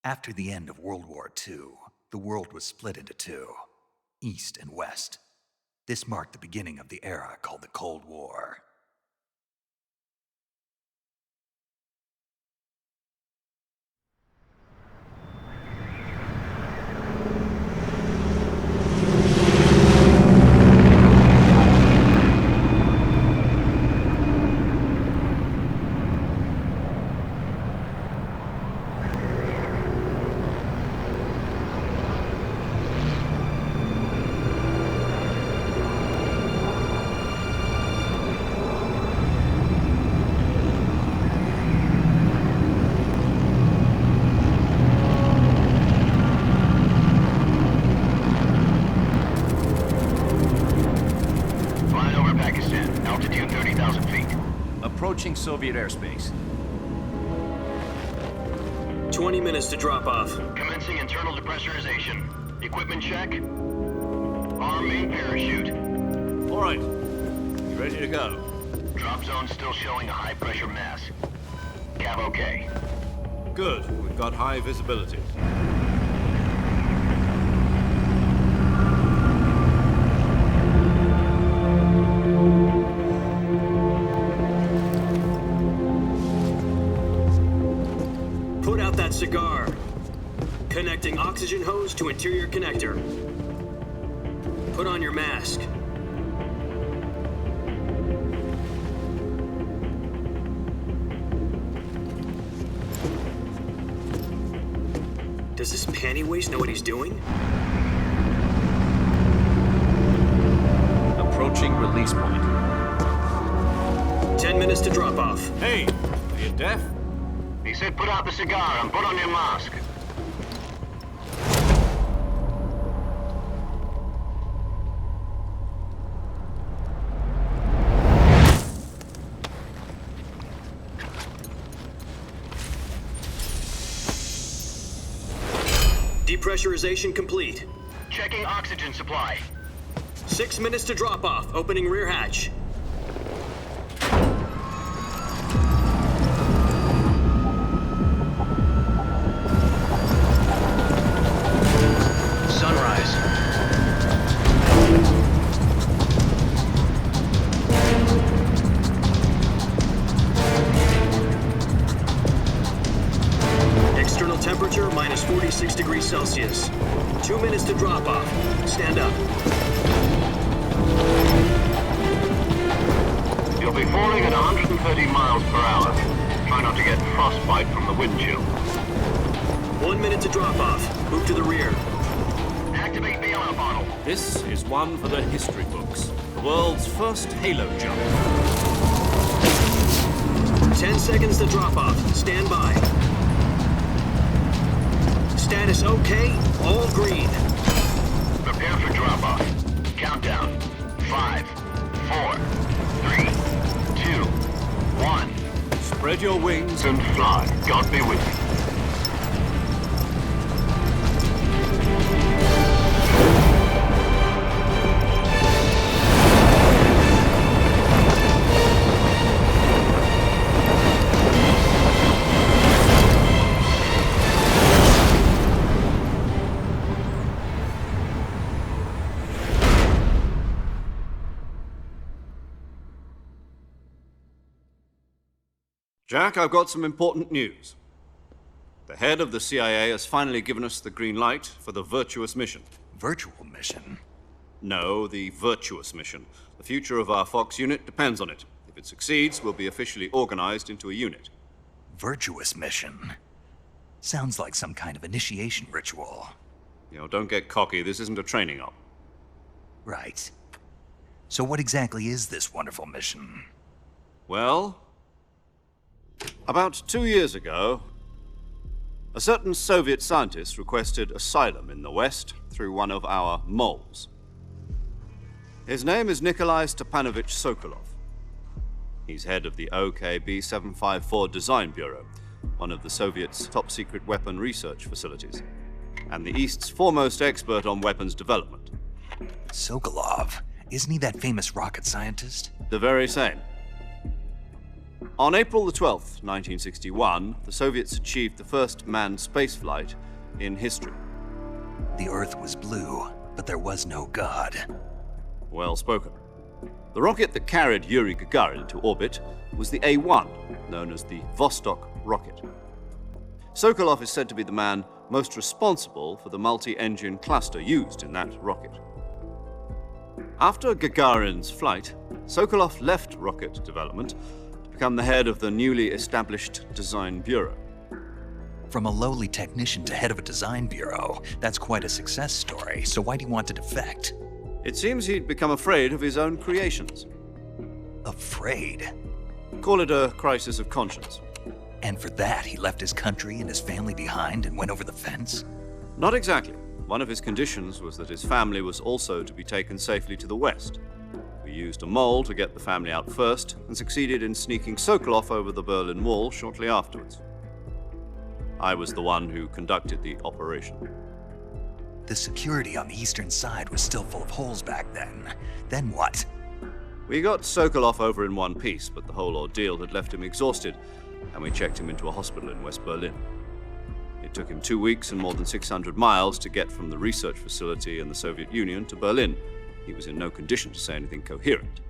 After the end of World War II, the world was split into two, East and West. This marked the beginning of the era called the Cold War. Approaching Soviet airspace. 20 minutes to drop off. Commencing internal depressurization. Equipment check. Arm main parachute. All right. Ready to go. Drop zone still showing a high pressure mass. Cav okay. Good. We've got high visibility. Put out that cigar. Connecting oxygen hose to interior connector. Put on your mask. Does this panty waste know what he's doing? Approaching release point. 10 minutes to drop off. Hey, are you deaf? He said put out the cigar and put on your mask. Depressurization complete. Checking oxygen supply. 6 minutes to drop off. Opening rear hatch. Sunrise. External temperature minus 46 degrees Celsius. 2 minutes to drop off. Stand up. You'll be falling at 130 miles per hour. Try not to get frostbite from the wind chill. 1 minute to drop off. Move to the rear. Activate the air bottle. This is one for the history books. The world's first halo jump. 10 seconds to drop off. Stand by. Status okay. All green. Prepare for drop-off. Countdown. 5, 4, 3, 2, 1. Spread your wings And fly. God be with you. Jack, I've got some important news. The head of the CIA has finally given us the green light for the virtuous mission. Virtual mission? No, the virtuous mission. The future of our Fox unit depends on it. If it succeeds, we'll be officially organized into a unit. Virtuous mission? Sounds like some kind of initiation ritual. You know, don't get cocky. This isn't a training op. Right. So what exactly is this wonderful mission? Well, about 2 years ago, a certain Soviet scientist requested asylum in the West through one of our moles. His name is Nikolai Stepanovich Sokolov. He's head of the OKB 754 Design Bureau, one of the Soviets' top-secret weapon research facilities, and the East's foremost expert on weapons development. Sokolov? Isn't he that famous rocket scientist? The very same. On April the 12th, 1961, the Soviets achieved the first manned spaceflight in history. The Earth was blue, but there was no God. Well spoken. The rocket that carried Yuri Gagarin into orbit was the A-1, known as the Vostok rocket. Sokolov is said to be the man most responsible for the multi-engine cluster used in that rocket. After Gagarin's flight, Sokolov left rocket development to become the head of the newly established Design Bureau. From a lowly technician to head of a design bureau, that's quite a success story, so why do you want to defect? It seems he'd become afraid of his own creations. Afraid? Call it a crisis of conscience. And for that, he left his country and his family behind and went over the fence? Not exactly. One of his conditions was that his family was also to be taken safely to the west. We used a mole to get the family out first and succeeded in sneaking Sokolov over the Berlin Wall shortly afterwards. I was the one who conducted the operation. The security on the eastern side was still full of holes back then. Then what? We got Sokolov over in one piece, but the whole ordeal had left him exhausted, and we checked him into a hospital in West Berlin. It took him 2 weeks and more than 600 miles to get from the research facility in the Soviet Union to Berlin. He was in no condition to say anything coherent.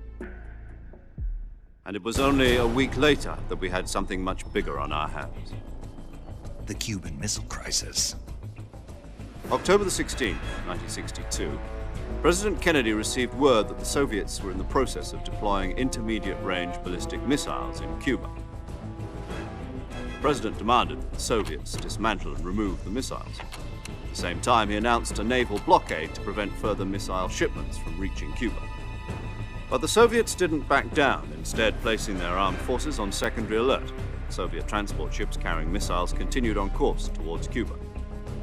And it was only a week later that we had something much bigger on our hands. The Cuban Missile Crisis. October the 16th, 1962, President Kennedy received word that the Soviets were in the process of deploying intermediate-range ballistic missiles in Cuba. The President demanded that the Soviets dismantle and remove the missiles. At the same time, he announced a naval blockade to prevent further missile shipments from reaching Cuba. But the Soviets didn't back down, instead placing their armed forces on secondary alert. Soviet transport ships carrying missiles continued on course towards Cuba.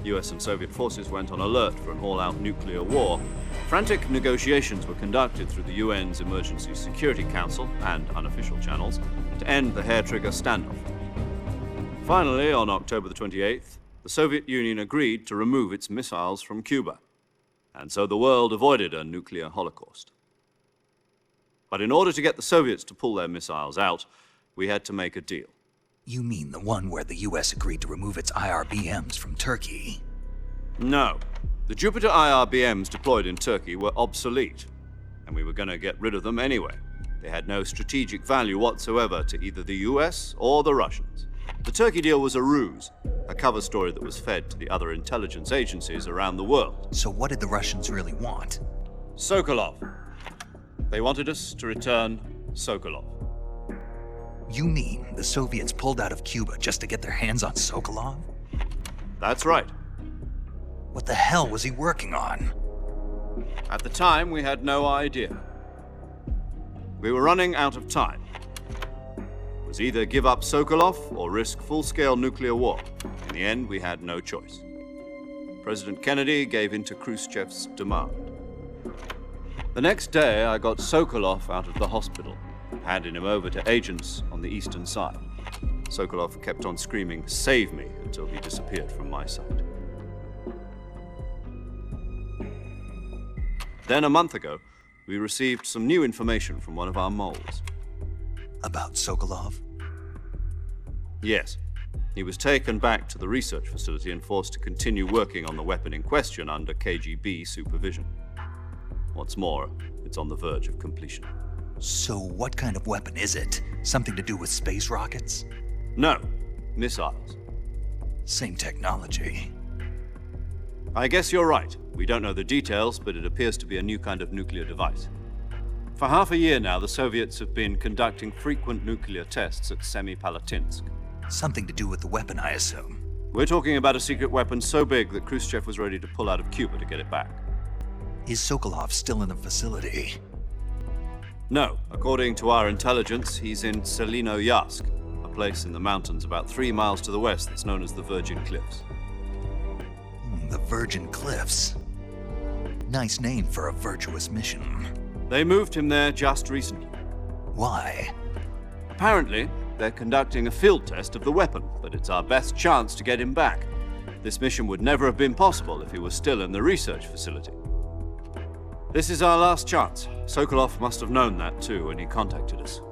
US and Soviet forces went on alert for an all-out nuclear war. Frantic negotiations were conducted through the UN's Emergency Security Council and unofficial channels to end the hair-trigger standoff. Finally, on October the 28th, the Soviet Union agreed to remove its missiles from Cuba, and so the world avoided a nuclear holocaust. But in order to get the Soviets to pull their missiles out, we had to make a deal. You mean the one where the US agreed to remove its IRBMs from Turkey? No. The Jupiter IRBMs deployed in Turkey were obsolete, and we were going to get rid of them anyway. They had no strategic value whatsoever to either the US or the Russians. The Turkey deal was a ruse, a cover story that was fed to the other intelligence agencies around the world. So what did the Russians really want? Sokolov. They wanted us to return Sokolov. You mean the Soviets pulled out of Cuba just to get their hands on Sokolov? That's right. What the hell was he working on? At the time, we had no idea. We were running out of time. It was either give up Sokolov or risk full-scale nuclear war. In the end, we had no choice. President Kennedy gave in to Khrushchev's demand. The next day, I got Sokolov out of the hospital, handing him over to agents on the eastern side. Sokolov kept on screaming, "Save me," until he disappeared from my sight. Then a month ago, we received some new information from one of our moles. About Sokolov? Yes. He was taken back to the research facility and forced to continue working on the weapon in question under KGB supervision. What's more, it's on the verge of completion. So what kind of weapon is it? Something to do with space rockets? No, missiles. Same technology. I guess you're right. We don't know the details, but it appears to be a new kind of nuclear device. For half a year now, the Soviets have been conducting frequent nuclear tests at Semipalatinsk. Something to do with the weapon, I assume. We're talking about a secret weapon so big that Khrushchev was ready to pull out of Cuba to get it back. Is Sokolov still in the facility? No. According to our intelligence, he's in Selino-Yarsk, a place in the mountains about 3 miles to the west that's known as the Virgin Cliffs. The Virgin Cliffs. Nice name for a virtuous mission. They moved him there just recently. Why? Apparently, they're conducting a field test of the weapon, but it's our best chance to get him back. This mission would never have been possible if he was still in the research facility. This is our last chance. Sokolov must have known that too when he contacted us.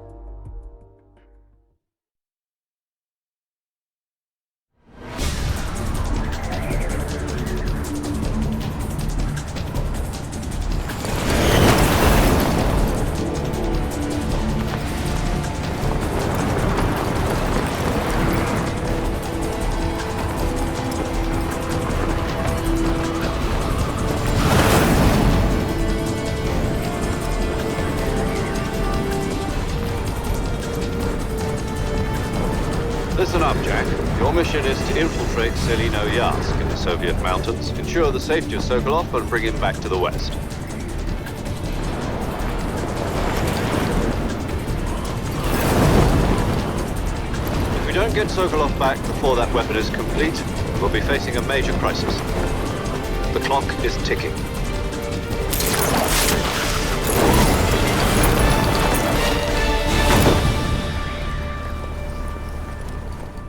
Listen up, Jack. Your mission is to infiltrate Selino-Yarsk in the Soviet mountains, ensure the safety of Sokolov, and bring him back to the west. If we don't get Sokolov back before that weapon is complete, we'll be facing a major crisis. The clock is ticking.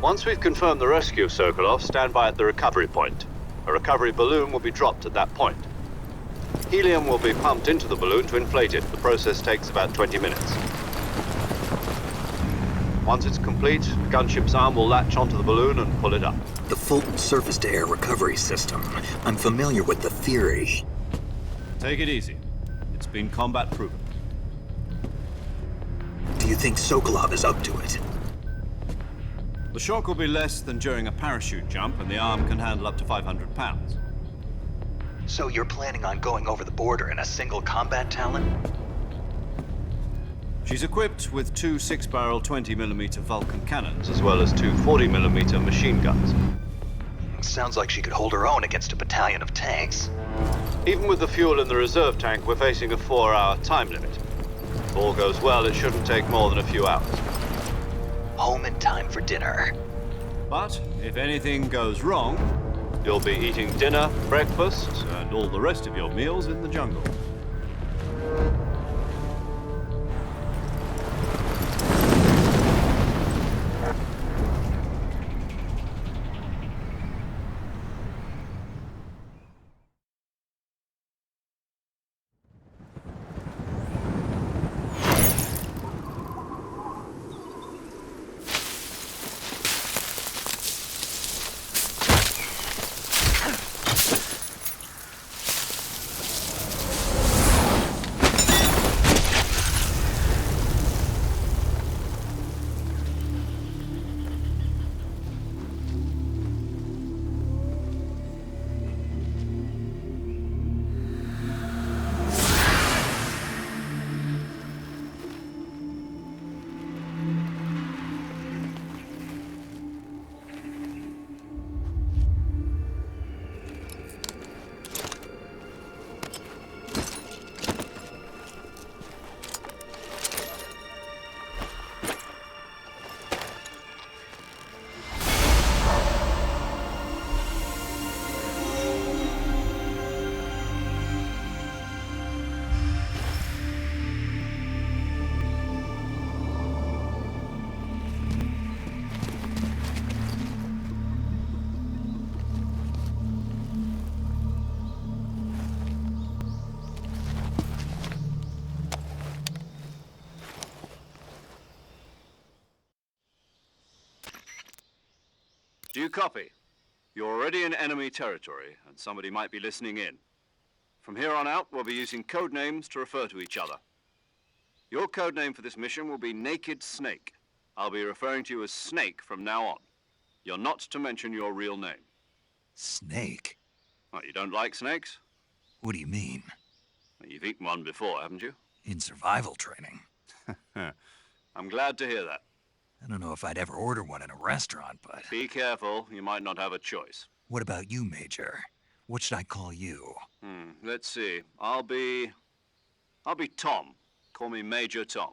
Once we've confirmed the rescue of Sokolov, stand by at the recovery point. A recovery balloon will be dropped at that point. Helium will be pumped into the balloon to inflate it. The process takes about 20 minutes. Once it's complete, the gunship's arm will latch onto the balloon and pull it up. The Fulton surface-to-air recovery system. I'm familiar with the theory. Take it easy. It's been combat proven. Do you think Sokolov is up to it? The shock will be less than during a parachute jump, and the arm can handle up to 500 pounds. So you're planning on going over the border in a single combat Talon? She's equipped with two 6-barrel 20mm Vulcan cannons, as well as two 40mm machine guns. Sounds like she could hold her own against a battalion of tanks. Even with the fuel in the reserve tank, we're facing a 4-hour time limit. If all goes well, it shouldn't take more than a few hours. Home in time for dinner. But if anything goes wrong, you'll be eating dinner, breakfast, and all the rest of your meals in the jungle. Do you copy? You're already in enemy territory, and somebody might be listening in. From here on out, we'll be using code names to refer to each other. Your code name for this mission will be Naked Snake. I'll be referring to you as Snake from now on. You're not to mention your real name. Snake? What, you don't like snakes? What do you mean? Well, you've eaten one before, haven't you? In survival training. I'm glad to hear that. I don't know if I'd ever order one in a restaurant, but... Be careful, you might not have a choice. What about you, Major? What should I call you? Let's see. I'll be Tom. Call me Major Tom.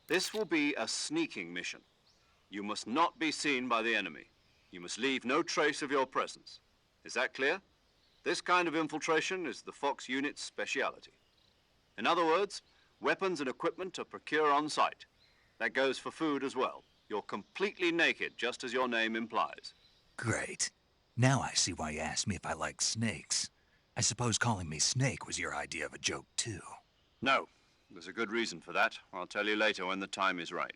This will be a sneaking mission. You must not be seen by the enemy. You must leave no trace of your presence. Is that clear? This kind of infiltration is the Fox unit's speciality. In other words, weapons and equipment are procured on site. That goes for food as well. You're completely naked, just as your name implies. Great. Now I see why you asked me if I like snakes. I suppose calling me Snake was your idea of a joke, too. No. There's a good reason for that. I'll tell you later when the time is right.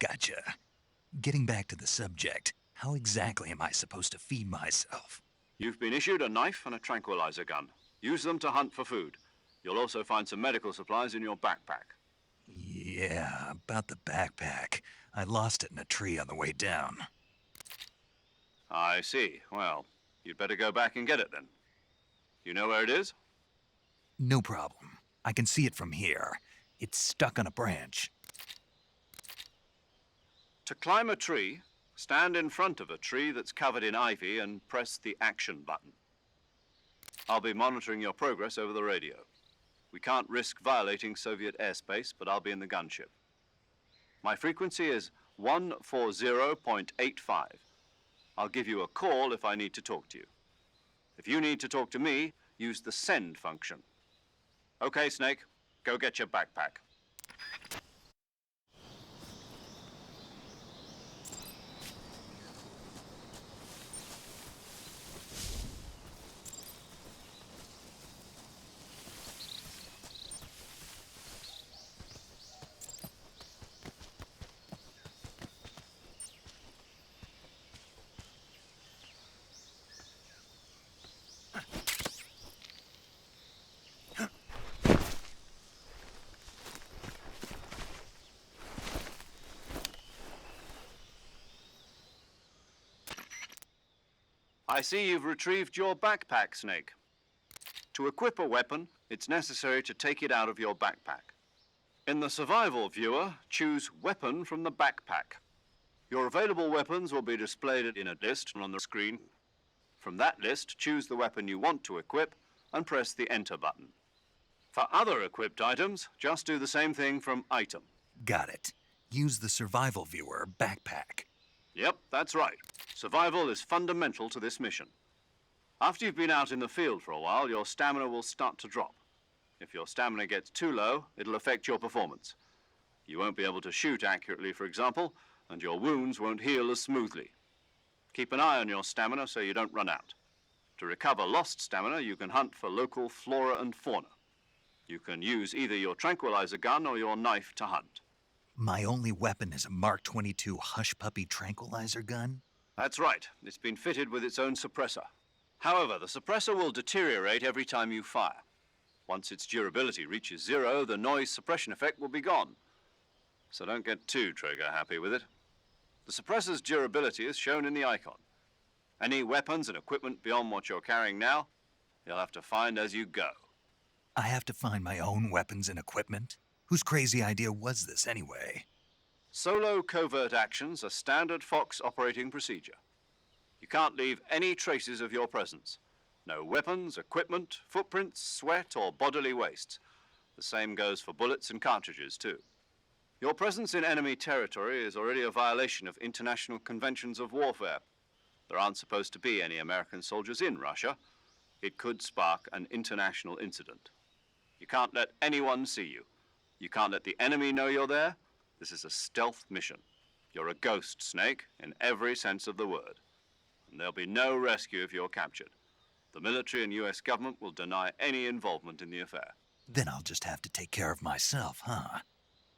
Gotcha. Getting back to the subject, how exactly am I supposed to feed myself? You've been issued a knife and a tranquilizer gun. Use them to hunt for food. You'll also find some medical supplies in your backpack. Yeah, about the backpack. I lost it in a tree on the way down. I see. Well, you'd better go back and get it then. You know where it is? No problem. I can see it from here. It's stuck on a branch. To climb a tree, Stand in front of a tree that's covered in ivy and press the action button. I'll be monitoring your progress over the radio. We can't risk violating Soviet airspace, but I'll be in the gunship. My frequency is 140.85. I'll give you a call if I need to talk to you. If you need to talk to me, use the send function. Okay, Snake, go get your backpack. I see you've retrieved your backpack, Snake. To equip a weapon, it's necessary to take it out of your backpack. In the survival viewer, choose Weapon from the backpack. Your available weapons will be displayed in a list on the screen. From that list, choose the weapon you want to equip and press the Enter button. For other equipped items, just do the same thing from Item. Got it. Use the survival viewer backpack. Yep, that's right. Survival is fundamental to this mission. After you've been out in the field for a while, your stamina will start to drop. If your stamina gets too low, it'll affect your performance. You won't be able to shoot accurately, for example, and your wounds won't heal as smoothly. Keep an eye on your stamina so you don't run out. To recover lost stamina, you can hunt for local flora and fauna. You can use either your tranquilizer gun or your knife to hunt. My only weapon is a Mark 22 Hush Puppy tranquilizer gun? That's right. It's been fitted with its own suppressor. However, the suppressor will deteriorate every time you fire. Once its durability reaches 0, the noise suppression effect will be gone. So don't get too trigger happy with it. The suppressor's durability is shown in the icon. Any weapons and equipment beyond what you're carrying now, you'll have to find as you go. I have to find my own weapons and equipment? Whose crazy idea was this anyway? Solo covert actions are standard Fox operating procedure. You can't leave any traces of your presence. No weapons, equipment, footprints, sweat, or bodily wastes. The same goes for bullets and cartridges, too. Your presence in enemy territory is already a violation of international conventions of warfare. There aren't supposed to be any American soldiers in Russia. It could spark an international incident. You can't let anyone see you. You can't let the enemy know you're there. This is a stealth mission. You're a ghost, Snake, in every sense of the word. And there'll be no rescue if you're captured. The military and U.S. government will deny any involvement in the affair. Then I'll just have to take care of myself, huh?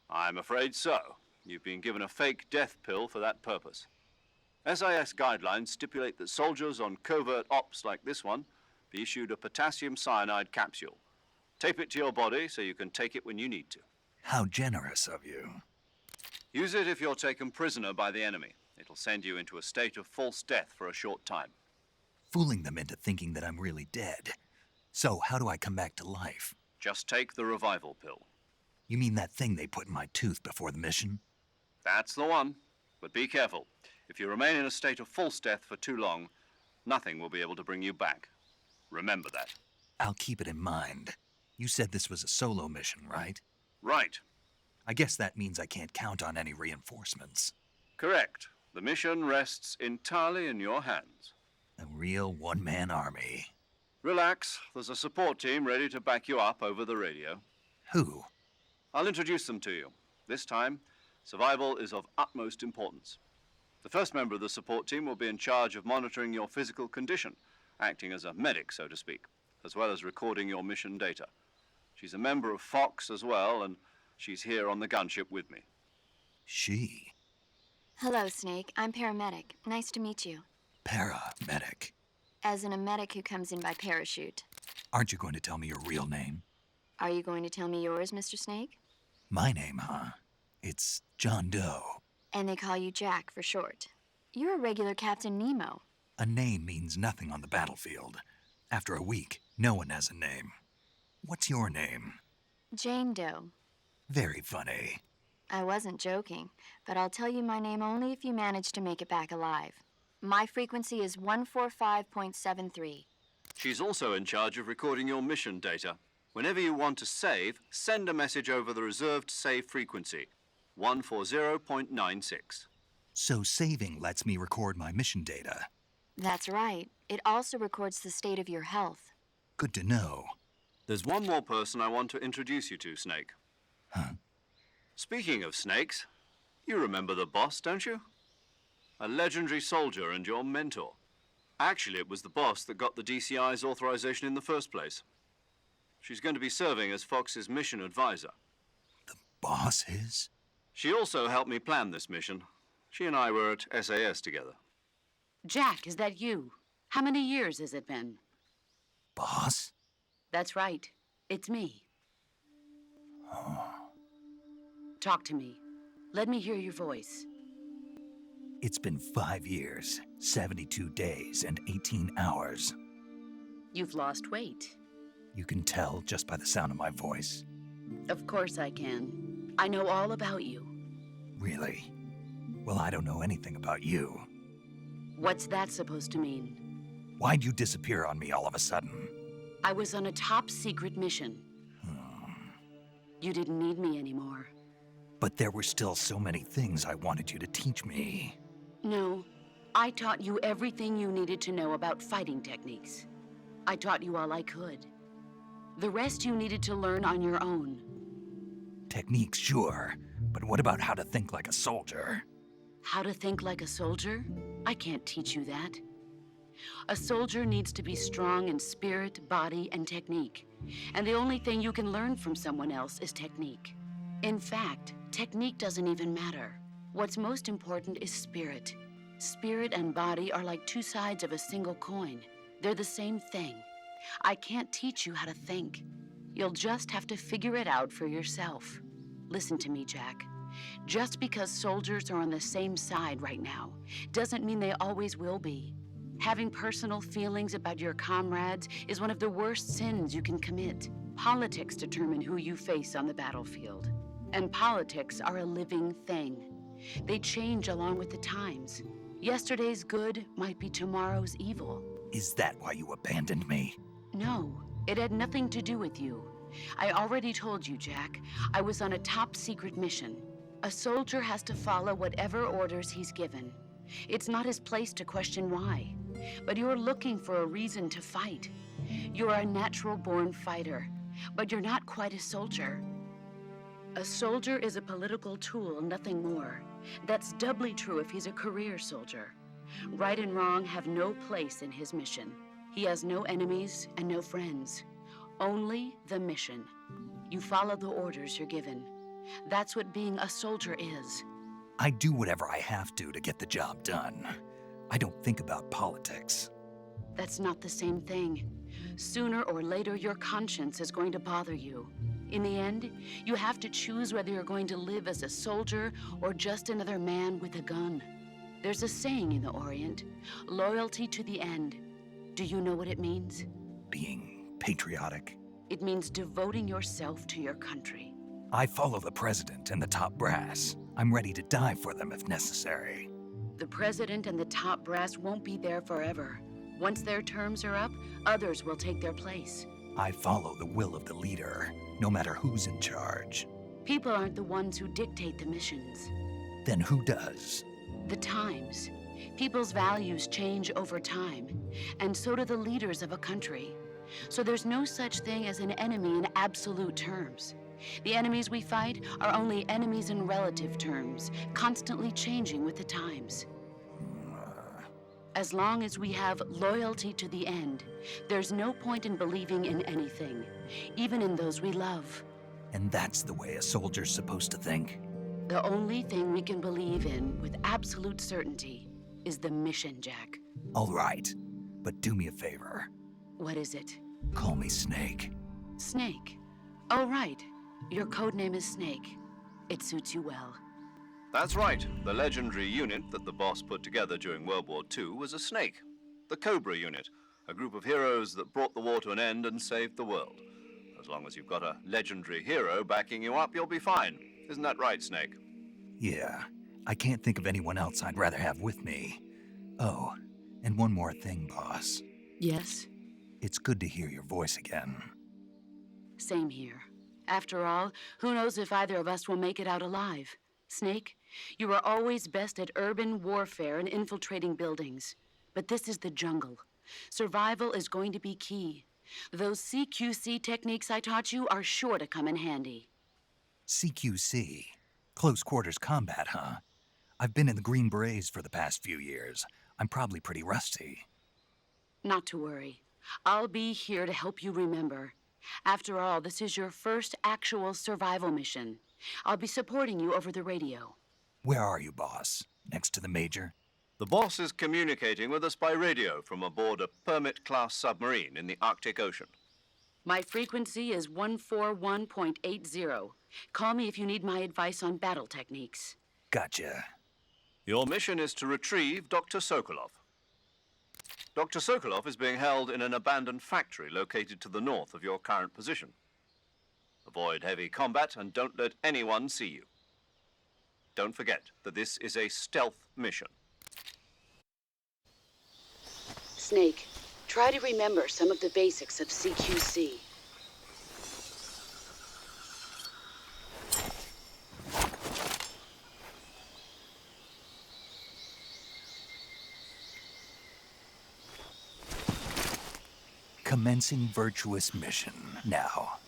I'm afraid so. You've been given a fake death pill for that purpose. SIS guidelines stipulate that soldiers on covert ops like this one be issued a potassium cyanide capsule. Tape it to your body so you can take it when you need to. How generous of you. Use it if you're taken prisoner by the enemy. It'll send you into a state of false death for a short time. Fooling them into thinking that I'm really dead. So how do I come back to life? Just take the revival pill. You mean that thing they put in my tooth before the mission? That's the one. But be careful. If you remain in a state of false death for too long, nothing will be able to bring you back. Remember that. I'll keep it in mind. You said this was a solo mission, right? Right. I guess that means I can't count on any reinforcements. Correct. The mission rests entirely in your hands. A real one-man army. Relax. There's a support team ready to back you up over the radio. Who? I'll introduce them to you. This time, survival is of utmost importance. The first member of the support team will be in charge of monitoring your physical condition, acting as a medic, so to speak, as well as recording your mission data. She's a member of Fox as well, and she's here on the gunship with me. She? Hello, Snake. I'm paramedic. Nice to meet you. Paramedic. As in a medic who comes in by parachute. Aren't you going to tell me your real name? Are you going to tell me yours, Mr. Snake? My name, huh? It's John Doe. And they call you Jack for short. You're a regular Captain Nemo. A name means nothing on the battlefield. After a week, no one has a name. What's your name? Jane Doe. Very funny. I wasn't joking, but I'll tell you my name only if you manage to make it back alive. My frequency is 145.73. She's also in charge of recording your mission data. Whenever you want to save, send a message over the reserved save frequency, 140.96. So saving lets me record my mission data. That's right. It also records the state of your health. Good to know. There's one more person I want to introduce you to, Snake. Huh? Speaking of snakes, you remember the boss, don't you? A legendary soldier and your mentor. Actually, it was the boss that got the DCI's authorization in the first place. She's going to be serving as Fox's mission advisor. The boss is? She also helped me plan this mission. She and I were at SAS together. Jack, is that you? How many years has it been? Boss? That's right. It's me. Talk to me. Let me hear your voice. It's been 5 years, 72 days, and 18 hours. You've lost weight. You can tell just by the sound of my voice. Of course I can. I know all about you. Really? Well, I don't know anything about you. What's that supposed to mean? Why'd you disappear on me all of a sudden? I was on a top secret mission. You didn't need me anymore. But there were still so many things I wanted you to teach me. No, I taught you everything you needed to know about fighting techniques. I taught you all I could. The rest you needed to learn on your own. Techniques, sure. But what about how to think like a soldier? How to think like a soldier? I can't teach you that. A soldier needs to be strong in spirit, body, and technique. And the only thing you can learn from someone else is technique. In fact, technique doesn't even matter. What's most important is spirit. Spirit and body are like two sides of a single coin. They're the same thing. I can't teach you how to think. You'll just have to figure it out for yourself. Listen to me, Jack. Just because soldiers are on the same side right now doesn't mean they always will be. Having personal feelings about your comrades is one of the worst sins you can commit. Politics determine who you face on the battlefield. And politics are a living thing. They change along with the times. Yesterday's good might be tomorrow's evil. Is that why you abandoned me? No, it had nothing to do with you. I already told you, Jack. I was on a top secret mission. A soldier has to follow whatever orders he's given. It's not his place to question why. But you're looking for a reason to fight. You're a natural-born fighter, but you're not quite a soldier. A soldier is a political tool, nothing more. That's doubly true if he's a career soldier. Right and wrong have no place in his mission. He has no enemies and no friends. Only the mission. You follow the orders you're given. That's what being a soldier is. I do whatever I have to get the job done. I don't think about politics. That's not the same thing. Sooner or later, your conscience is going to bother you. In the end, you have to choose whether you're going to live as a soldier or just another man with a gun. There's a saying in the Orient, loyalty to the end. Do you know what it means? Being patriotic. It means devoting yourself to your country. I follow the president and the top brass. I'm ready to die for them if necessary. The president and the top brass won't be there forever. Once their terms are up, others will take their place. I follow the will of the leader, no matter who's in charge. People aren't the ones who dictate the missions. Then who does? The times. People's values change over time, and so do the leaders of a country. So there's no such thing as an enemy in absolute terms. The enemies we fight are only enemies in relative terms, constantly changing with the times. As long as we have loyalty to the end, there's no point in believing in anything, even in those we love. And that's the way a soldier's supposed to think? The only thing we can believe in with absolute certainty is the mission, Jack. All right, but do me a favor. What is it? Call me Snake. Snake. Oh, right. Your code name is Snake. It suits you well. That's right. The legendary unit that the boss put together during World War II was a snake. The Cobra unit, a group of heroes that brought the war to an end and saved the world. As long as you've got a legendary hero backing you up, you'll be fine. Isn't that right, Snake? Yeah, I can't think of anyone else I'd rather have with me. Oh, and one more thing, boss. Yes? It's good to hear your voice again. Same here. After all, who knows if either of us will make it out alive? Snake, you are always best at urban warfare and infiltrating buildings. But this is the jungle. Survival is going to be key. Those CQC techniques I taught you are sure to come in handy. CQC? Close quarters combat, huh? I've been in the Green Berets for the past few years. I'm probably pretty rusty. Not to worry. I'll be here to help you remember. After all, this is your first actual survival mission. I'll be supporting you over the radio. Where are you, boss? Next to the Major? The boss is communicating with us by radio from aboard a Permit-class submarine in the Arctic Ocean. My frequency is 141.80. Call me if you need my advice on battle techniques. Gotcha. Your mission is to retrieve Dr. Sokolov. Dr. Sokolov is being held in an abandoned factory located to the north of your current position. Avoid heavy combat and don't let anyone see you. Don't forget that this is a stealth mission. Snake, try to remember some of the basics of CQC. Commencing virtuous mission now.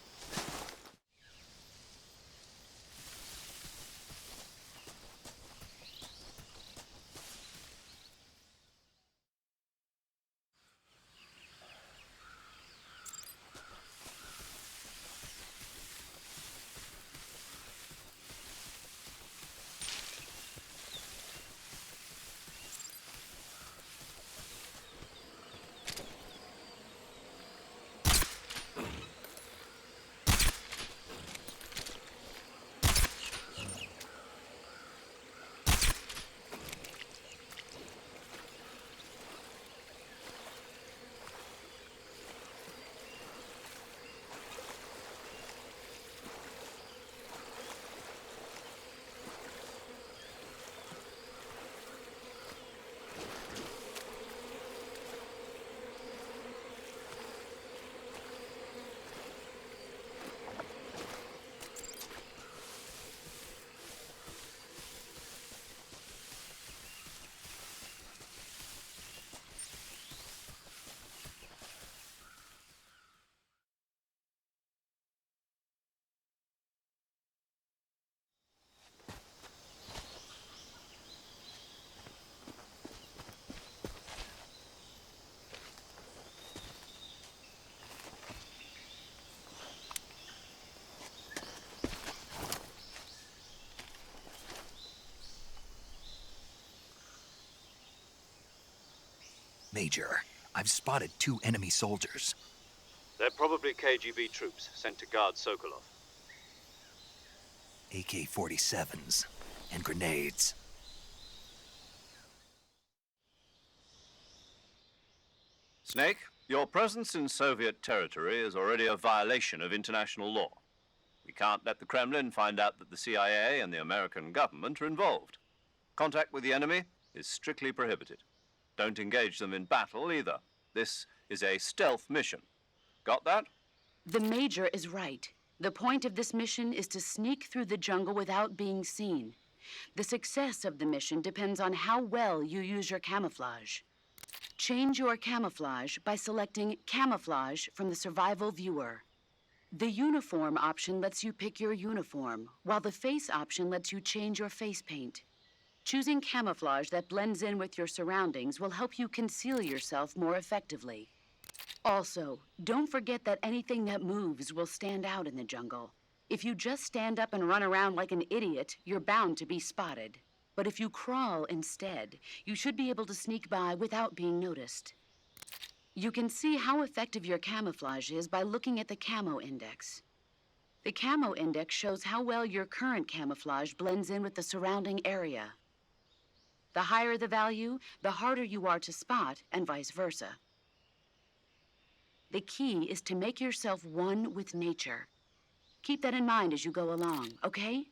Major, I've spotted 2 enemy soldiers. They're probably KGB troops sent to guard Sokolov. AK-47s and grenades. Snake, your presence in Soviet territory is already a violation of international law. We can't let the Kremlin find out that the CIA and the American government are involved. Contact with the enemy is strictly prohibited. Don't engage them in battle either. This is a stealth mission. Got that? The Major is right. The point of this mission is to sneak through the jungle without being seen. The success of the mission depends on how well you use your camouflage. Change your camouflage by selecting Camouflage from the Survival Viewer. The Uniform option lets you pick your uniform, while the Face option lets you change your face paint. Choosing camouflage that blends in with your surroundings will help you conceal yourself more effectively. Also, don't forget that anything that moves will stand out in the jungle. If you just stand up and run around like an idiot, you're bound to be spotted. But if you crawl instead, you should be able to sneak by without being noticed. You can see how effective your camouflage is by looking at the camo index. The camo index shows how well your current camouflage blends in with the surrounding area. The higher the value, the harder you are to spot, and vice versa. The key is to make yourself one with nature. Keep that in mind as you go along, okay?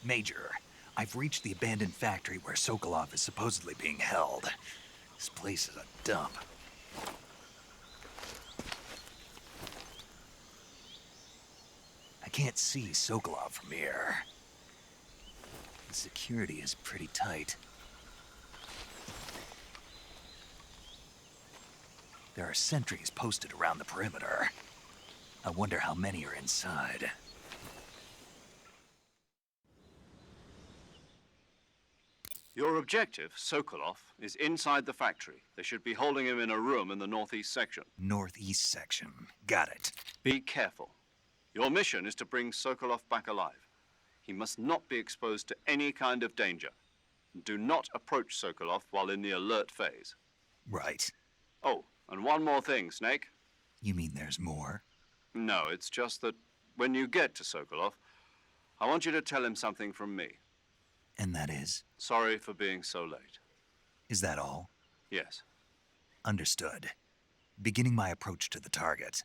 Major, I've reached the abandoned factory where Sokolov is supposedly being held. This place is a dump. I can't see Sokolov from here. The security is pretty tight. There are sentries posted around the perimeter. I wonder how many are inside. Your objective, Sokolov, is inside the factory. They should be holding him in a room in the northeast section. Northeast section. Got it. Be careful. Your mission is to bring Sokolov back alive. He must not be exposed to any kind of danger. Do not approach Sokolov while in the alert phase. Right. Oh, and one more thing, Snake. You mean there's more? No, it's just that when you get to Sokolov, I want you to tell him something from me. And that is? Sorry for being so late. Is that all? Yes. Understood. Beginning my approach to the target.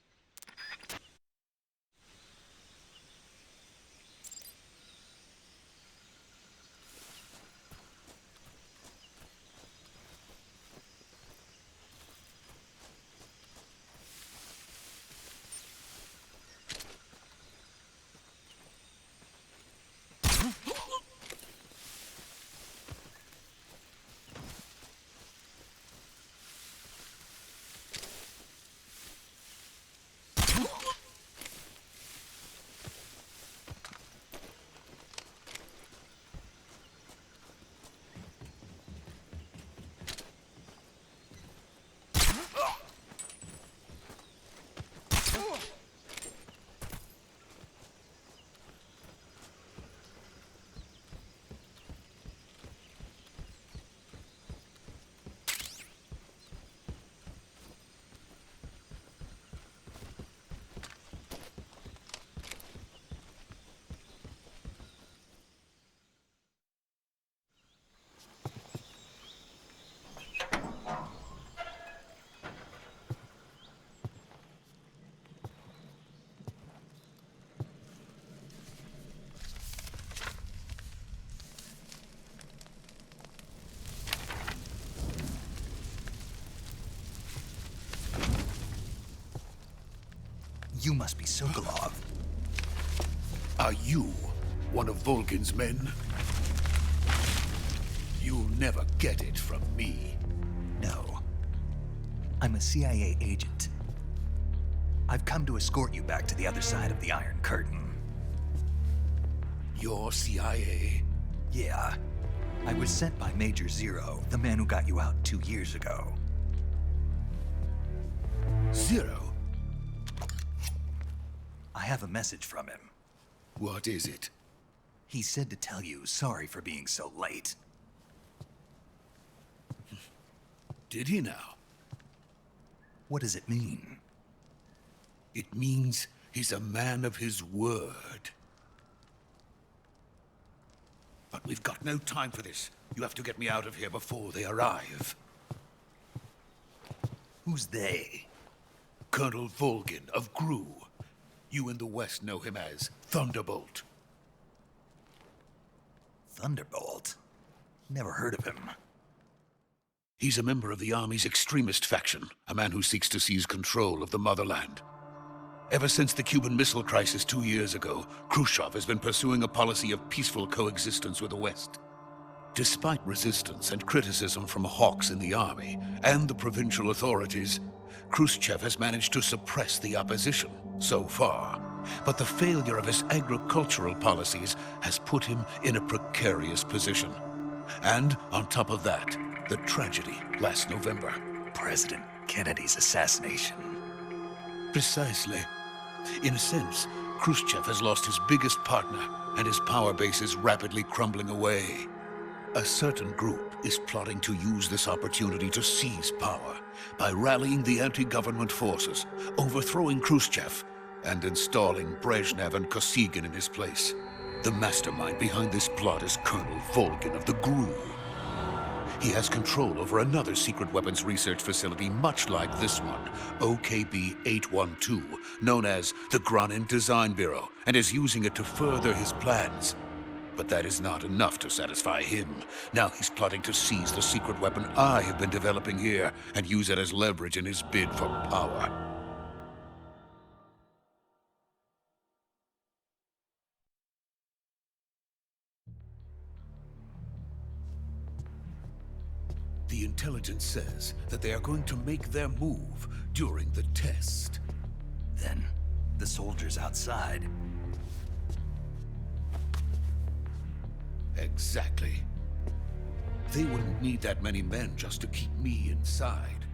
You must be Sokolov. Are you one of Volgin's men? You'll never get it from me. No. I'm a CIA agent. I've come to escort you back to the other side of the Iron Curtain. You're CIA? Yeah. I was sent by Major Zero, the man who got you out 2 years ago. Zero? I have a message from him. What is it? He said to tell you sorry for being so late. Did he now? What does it mean? It means he's a man of his word. But we've got no time for this. You have to get me out of here before they arrive. Who's they? Colonel Volgin of GRU. You in the West know him as Thunderbolt. Thunderbolt? Never heard of him. He's a member of the Army's extremist faction, a man who seeks to seize control of the motherland. Ever since the Cuban Missile Crisis 2 years ago, Khrushchev has been pursuing a policy of peaceful coexistence with the West. Despite resistance and criticism from hawks in the Army and the provincial authorities, Khrushchev has managed to suppress the opposition so far. But the failure of his agricultural policies has put him in a precarious position. And on top of that, the tragedy last November. President Kennedy's assassination. Precisely. In a sense, Khrushchev has lost his biggest partner, and his power base is rapidly crumbling away. A certain group is plotting to use this opportunity to seize power by rallying the anti-government forces, overthrowing Khrushchev, and installing Brezhnev and Kosygin in his place. The mastermind behind this plot is Colonel Volgin of the GRU. He has control over another secret weapons research facility much like this one, OKB-812, known as the Granin Design Bureau, and is using it to further his plans. But that is not enough to satisfy him. Now he's plotting to seize the secret weapon I have been developing here and use it as leverage in his bid for power. The intelligence says that they are going to make their move during the test. Then, the soldiers outside. Exactly. They wouldn't need that many men just to keep me inside.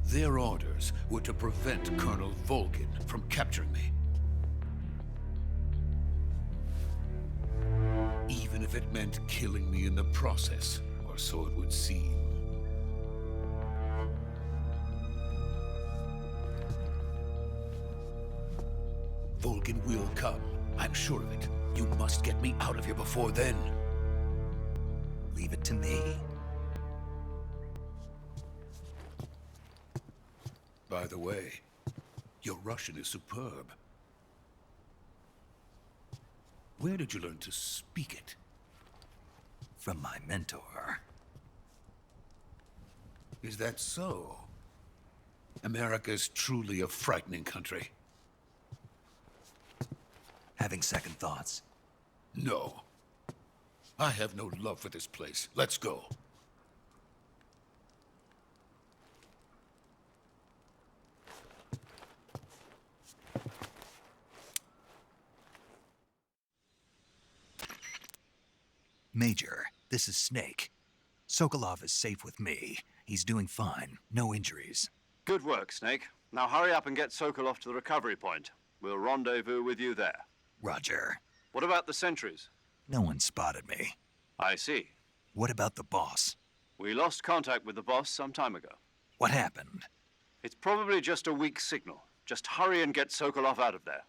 Their orders were to prevent Colonel Volgin from capturing me. Even if it meant killing me in the process, or so it would seem. Volgin will come. I'm sure of it. You must get me out of here before then. Leave it to me. By the way, your Russian is superb. Where did you learn to speak it? From my mentor. Is that so? America is truly a frightening country. Having second thoughts. No. I have no love for this place. Let's go. Major, this is Snake. Sokolov is safe with me. He's doing fine. No injuries. Good work, Snake. Now hurry up and get Sokolov to the recovery point. We'll rendezvous with you there. Roger. What about the sentries? No one spotted me. I see. What about the boss? We lost contact with the boss some time ago. What happened? It's probably just a weak signal. Just hurry and get Sokolov out of there.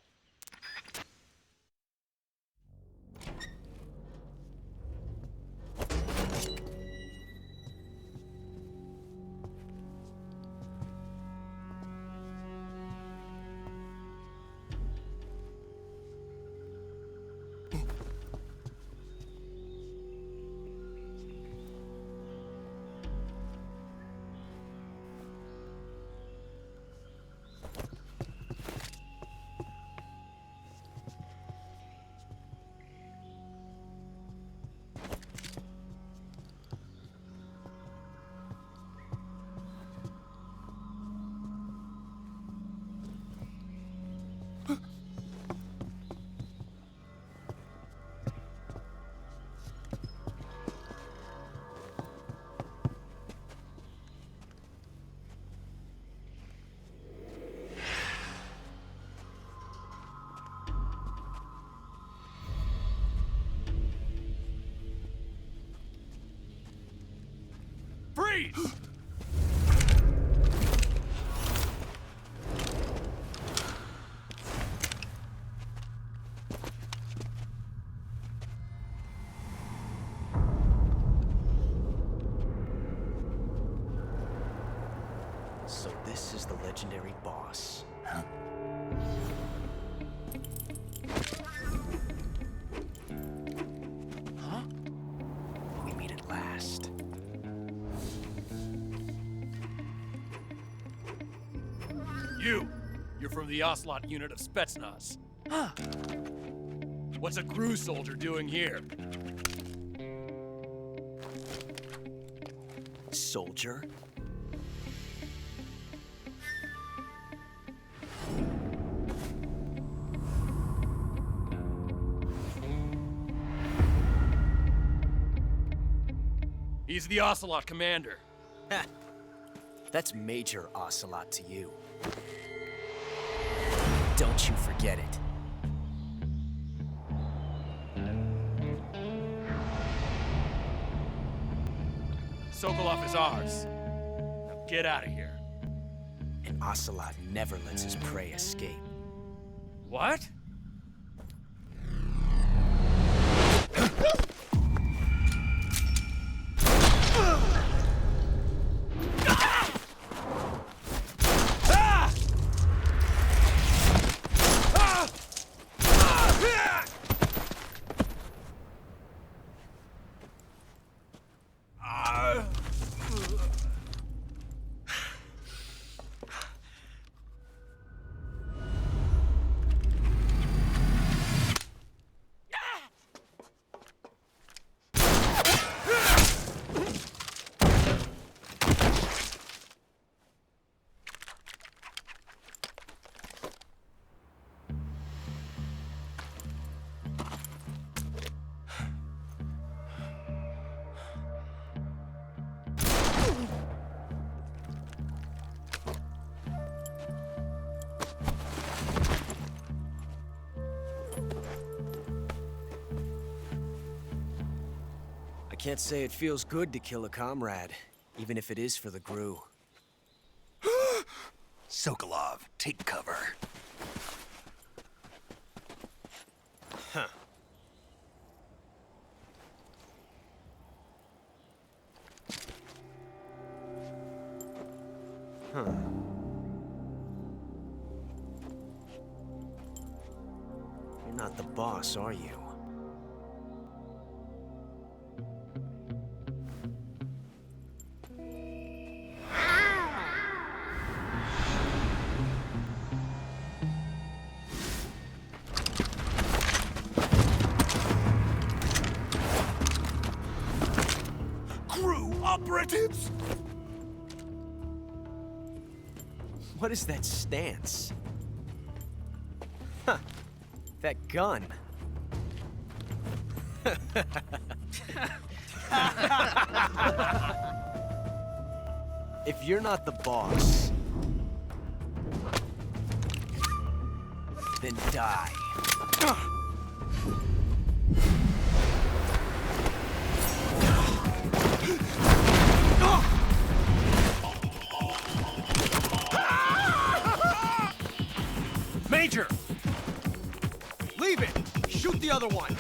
Freeze! So this is the legendary boss. Huh? Huh? We meet at last. You're from the Ocelot unit of Spetsnaz. Huh. What's a crew soldier doing here? Soldier? He's the Ocelot commander. Ha! That's Major Ocelot to you. Don't you forget it. Sokolov is ours. Now get out of here. And Ocelot never lets his prey escape. What? can't say it feels good to kill a comrade, even if it is for the GRU. Sokolov, take cover. Huh. Huh. You're not the boss, are you? GRU operatives! What is that stance? Huh. That gun. If you're not the boss, then die. Major! Leave it! Shoot the other one!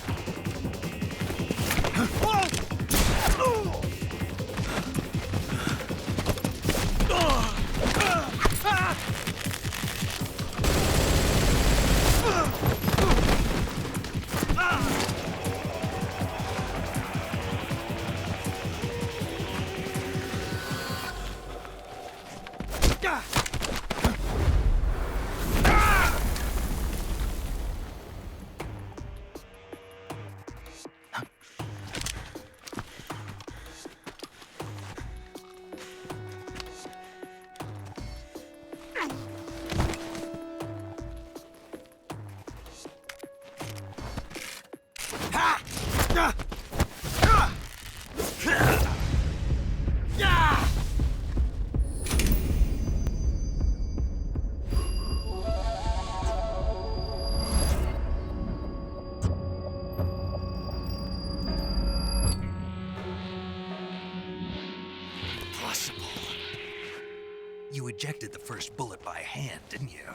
You ejected the first bullet by hand, didn't you?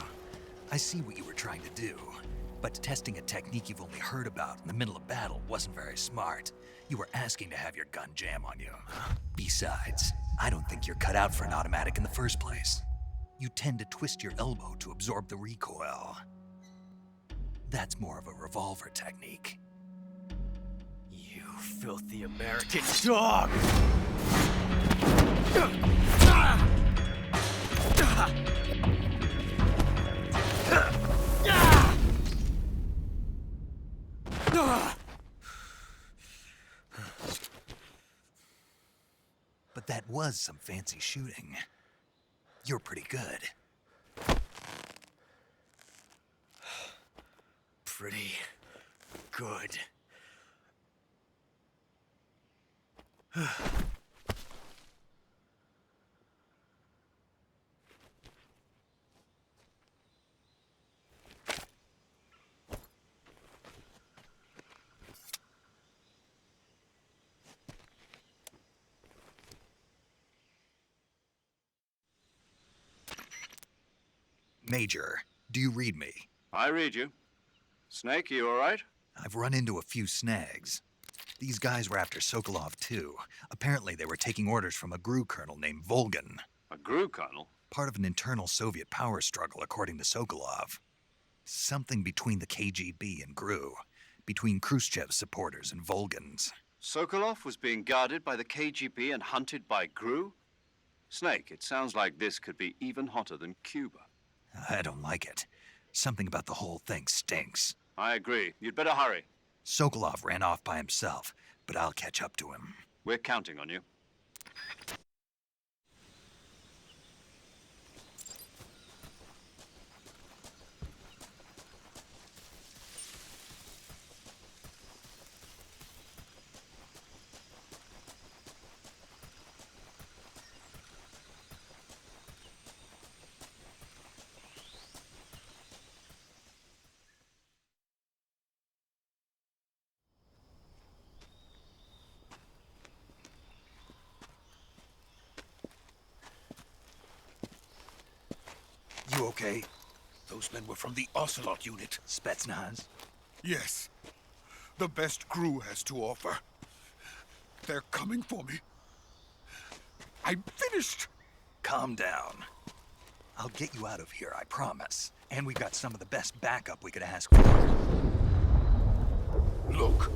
I see what you were trying to do, but testing a technique you've only heard about in the middle of battle wasn't very smart. You were asking to have your gun jam on you. Besides, I don't think you're cut out for an automatic in the first place. You tend to twist your elbow to absorb the recoil. That's more of a revolver technique. You filthy American dog! But that was some fancy shooting. You're pretty good. Pretty good. Major, do you read me? I read you. Snake, you all right? I've run into a few snags. These guys were after Sokolov too. Apparently they were taking orders from a GRU colonel named Volgan. A GRU colonel? Part of an internal Soviet power struggle, according to Sokolov. Something between the KGB and GRU. Between Khrushchev's supporters and Volgan's. Sokolov was being guarded by the KGB and hunted by GRU? Snake, it sounds like this could be even hotter than Cuba. I don't like it. Something about the whole thing stinks. I agree. You'd better hurry. Sokolov ran off by himself, but I'll catch up to him. We're counting on you. You okay? Those men were from the Ocelot unit. Spetsnaz? Yes. The best crew has to offer. They're coming for me. I'm finished. Calm down. I'll get you out of here, I promise. And we've got some of the best backup we could ask for. Look.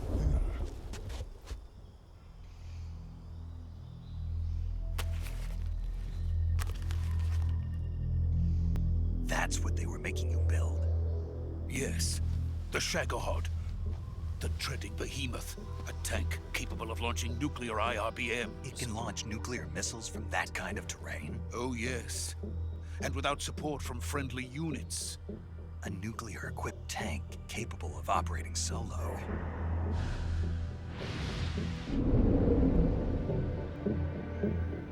That's what they were making you build? Yes. The Shagohod. The dreading behemoth. A tank capable of launching nuclear IRBMs. It can launch nuclear missiles from that kind of terrain? Oh, yes. And without support from friendly units. A nuclear-equipped tank capable of operating solo.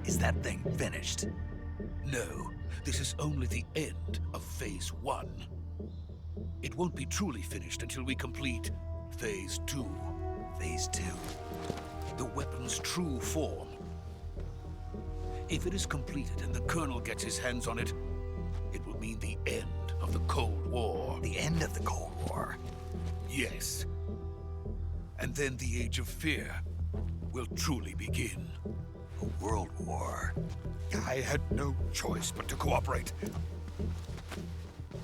Is that thing finished? No. This is only the end of Phase 1. It won't be truly finished until we complete Phase 2. Phase 2? The weapon's true form. If it is completed and the Colonel gets his hands on it, it will mean the end of the Cold War. The end of the Cold War? Yes. And then the Age of Fear will truly begin. A world war? I had no choice but to cooperate.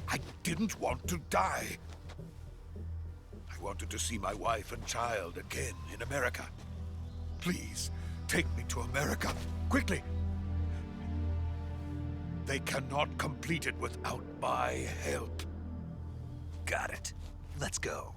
I didn't want to die. I wanted to see my wife and child again in America. Please, take me to America, quickly. They cannot complete it without my help. Got it. Let's go.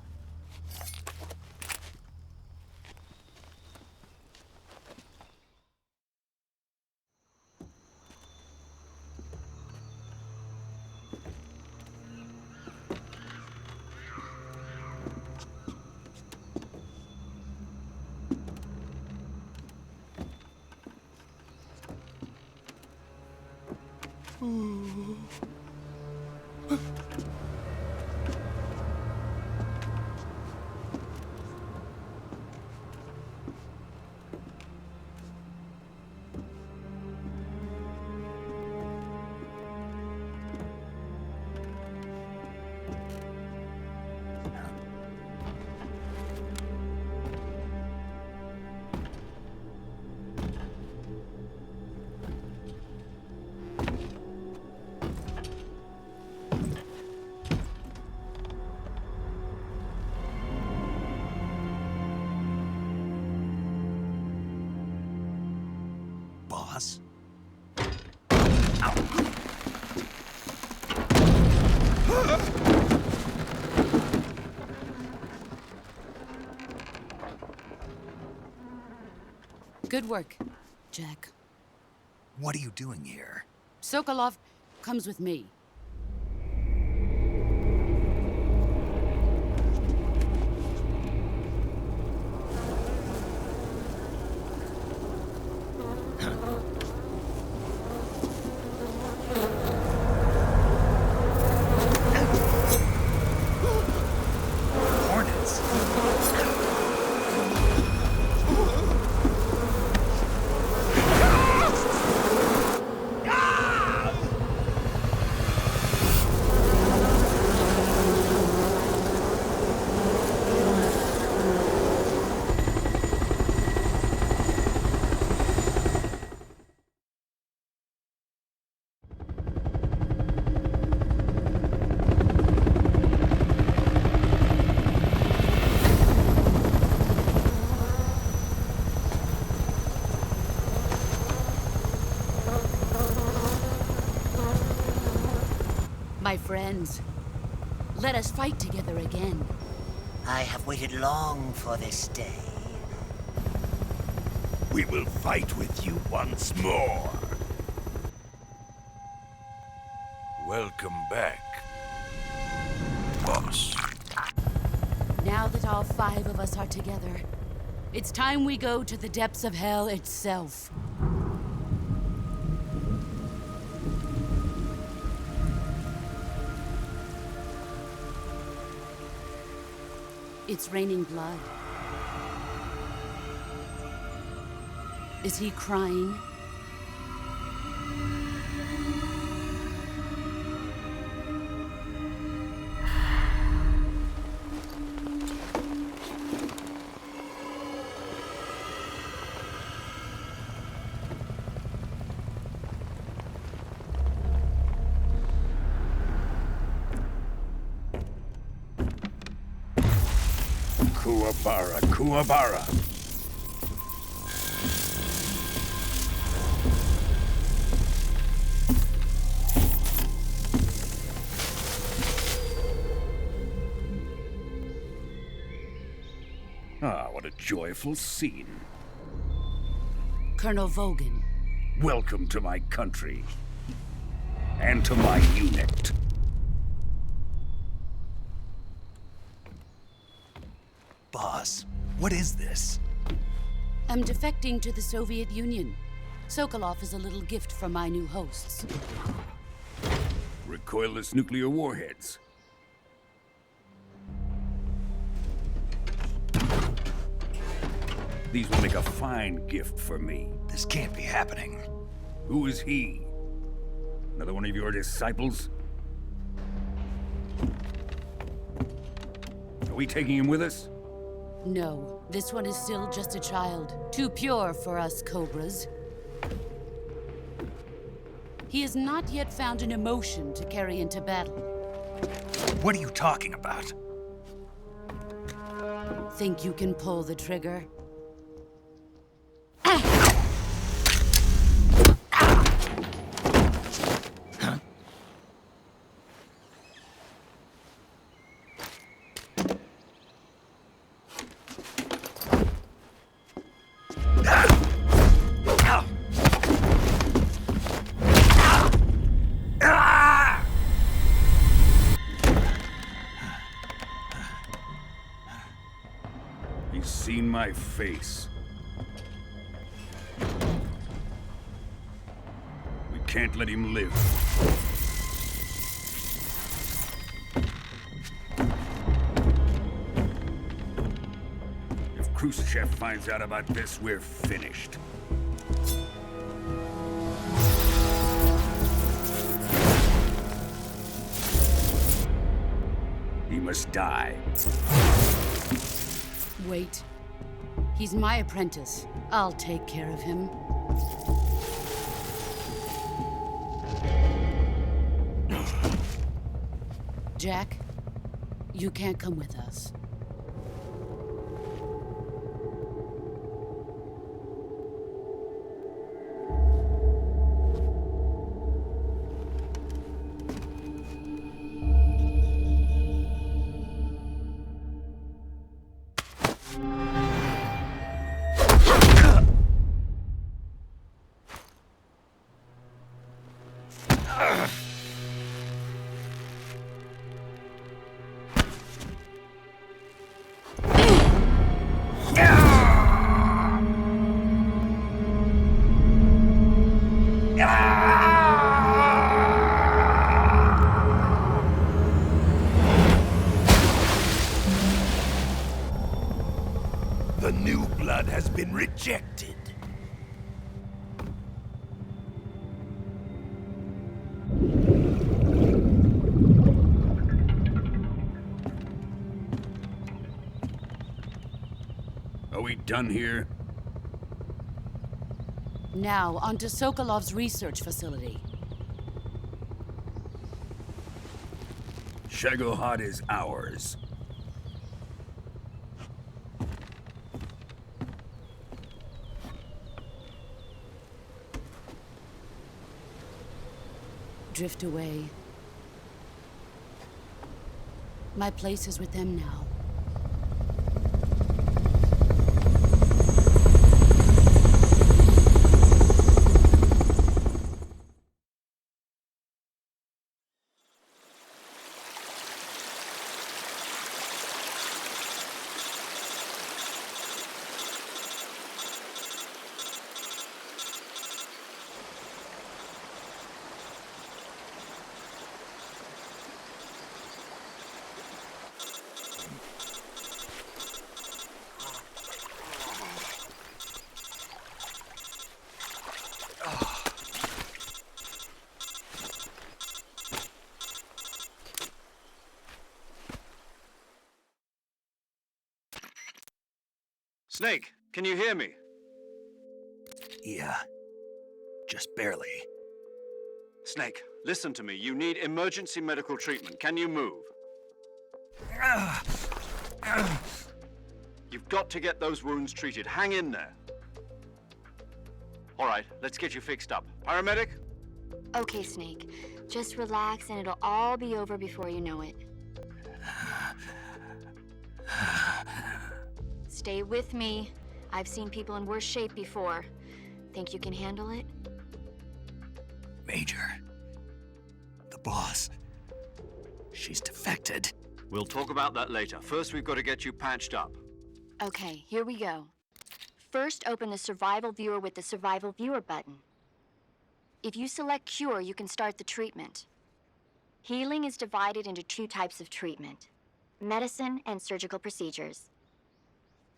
Boss? Good work, Jack. What are you doing here? Sokolov comes with me. Hornets? My friends, let us fight together again. I have waited long for this day. We will fight with you once more. Welcome back, boss. Now that all 5 of us are together, it's time we go to the depths of hell itself. It's raining blood. Is he crying? Kuwabara, Kuwabara. Ah, what a joyful scene. Colonel Vogan. Welcome to my country. And to my unit. Boss, what is this? I'm defecting to the Soviet Union. Sokolov is a little gift from my new hosts. Recoilless nuclear warheads. These will make a fine gift for me. This can't be happening. Who is he? Another one of your disciples? Are we taking him with us? No, this one is still just a child. Too pure for us Cobras. He has not yet found an emotion to carry into battle. What are you talking about? Think you can pull the trigger? He's seen my face. We can't let him live. If Khrushchev finds out about this, we're finished. He must die. Wait. He's my apprentice. I'll take care of him. Jack, you can't come with us. The new blood has been rejected. Are we done here? Now, onto Sokolov's research facility. Shagohod is ours. Drift away. My place is with them now. Snake, can you hear me? Yeah. Just barely. Snake, listen to me. You need emergency medical treatment. Can you move? You've got to get those wounds treated. Hang in there. All right, let's get you fixed up. Paramedic? Okay, Snake. Just relax and it'll all be over before you know it. Stay with me. I've seen people in worse shape before. Think you can handle it? Major, the boss, she's defected. We'll talk about that later. First, we've got to get you patched up. Okay, here we go. First, open the Survival Viewer with the Survival Viewer button. If you select Cure, you can start the treatment. Healing is divided into 2 types of treatment: medicine and surgical procedures.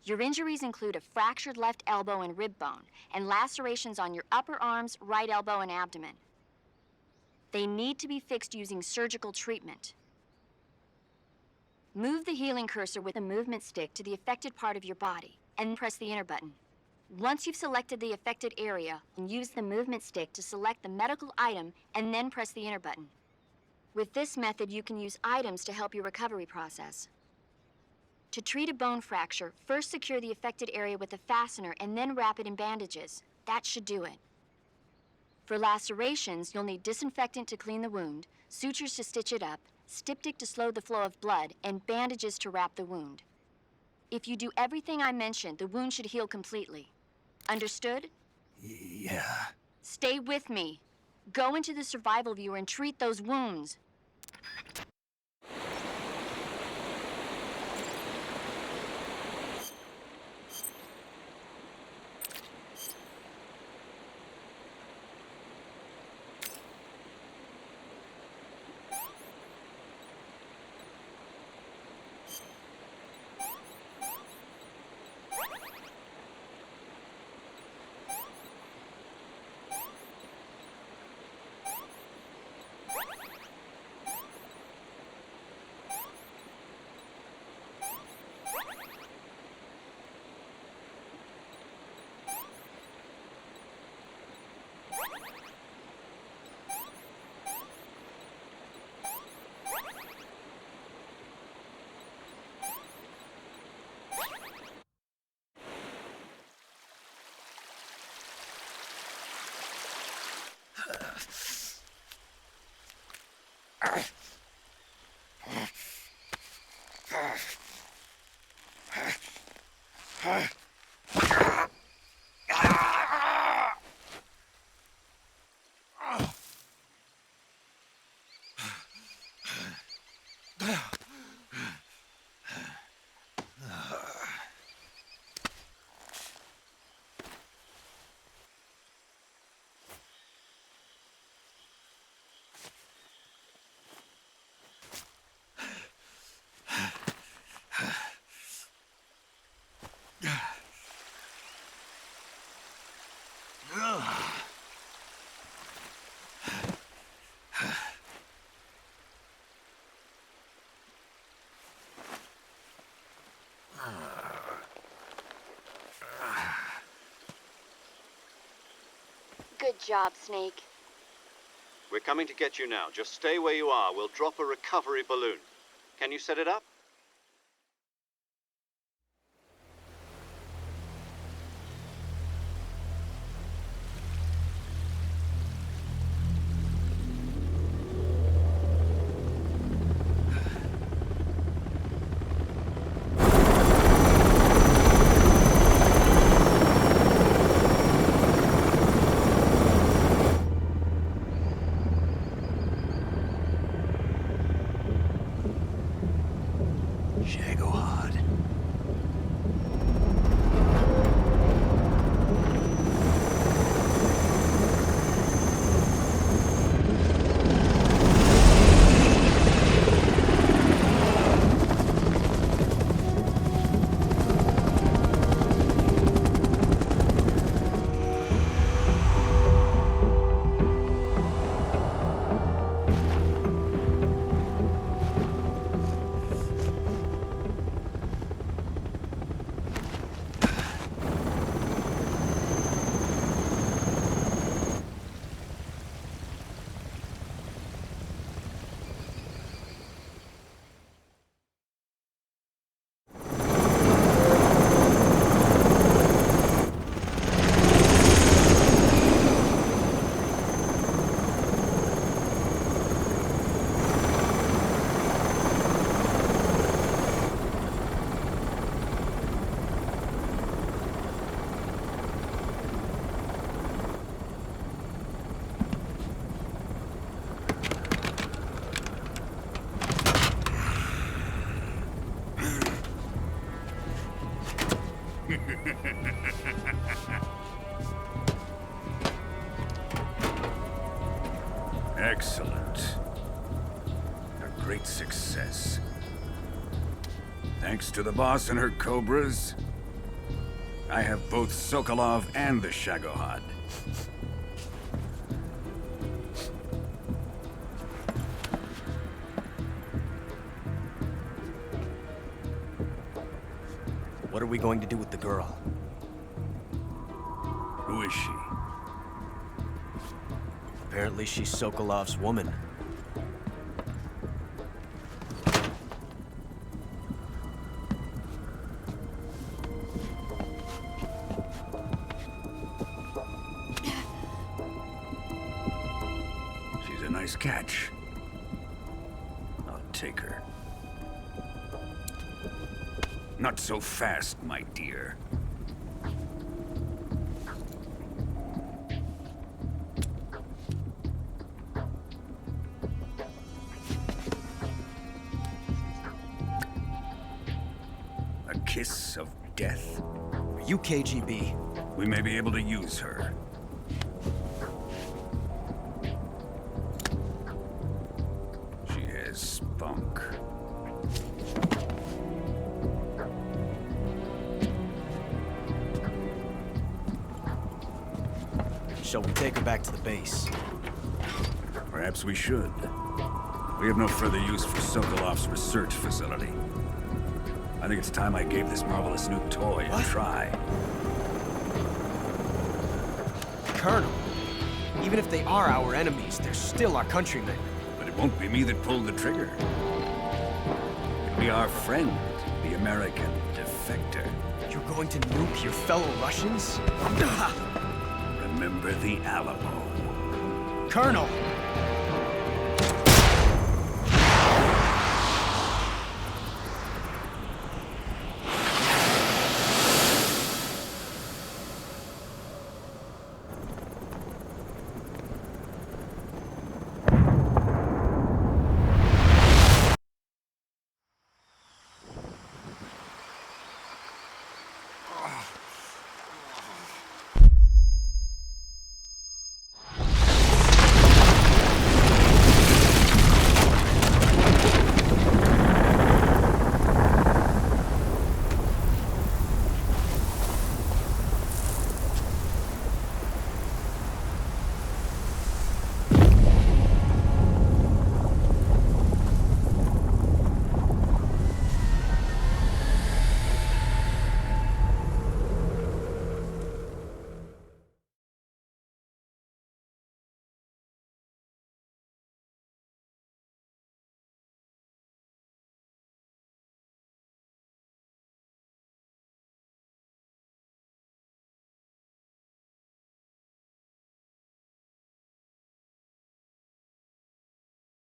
Your injuries include a fractured left elbow and rib bone, and lacerations on your upper arms, right elbow, and abdomen. They need to be fixed using surgical treatment. Move the healing cursor with a movement stick to the affected part of your body, and press the enter button. Once you've selected the affected area, use the movement stick to select the medical item, and then press the enter button. With this method, you can use items to help your recovery process. To treat a bone fracture, first secure the affected area with a fastener and then wrap it in bandages. That should do it. For lacerations, you'll need disinfectant to clean the wound, sutures to stitch it up, styptic to slow the flow of blood, and bandages to wrap the wound. If you do everything I mentioned, the wound should heal completely. Understood? Yeah. Stay with me. Go into the Survival Viewer and treat those wounds. Good job, Snake. We're coming to get you now. Just stay where you are. We'll drop a recovery balloon. Can you set it up? Excellent. A great success. Thanks to the boss and her cobras, I have both Sokolov and the Shagohod. What are we going to do with the girl? Who is she? Apparently she's Sokolov's woman. She's a nice catch. I'll take her. Not so fast, my dear. A kiss of death? Are you KGB? We may be able to use her. She has spunk. Shall we take her back to the base? Perhaps we should. We have no further use for Sokolov's research facility. I think it's time I gave this marvelous new toy a try. Colonel, even if they are our enemies, they're still our countrymen. But it won't be me that pulled the trigger. It'll be our friend, the American defector. You're going to nuke your fellow Russians? Remember the Alamo. Colonel!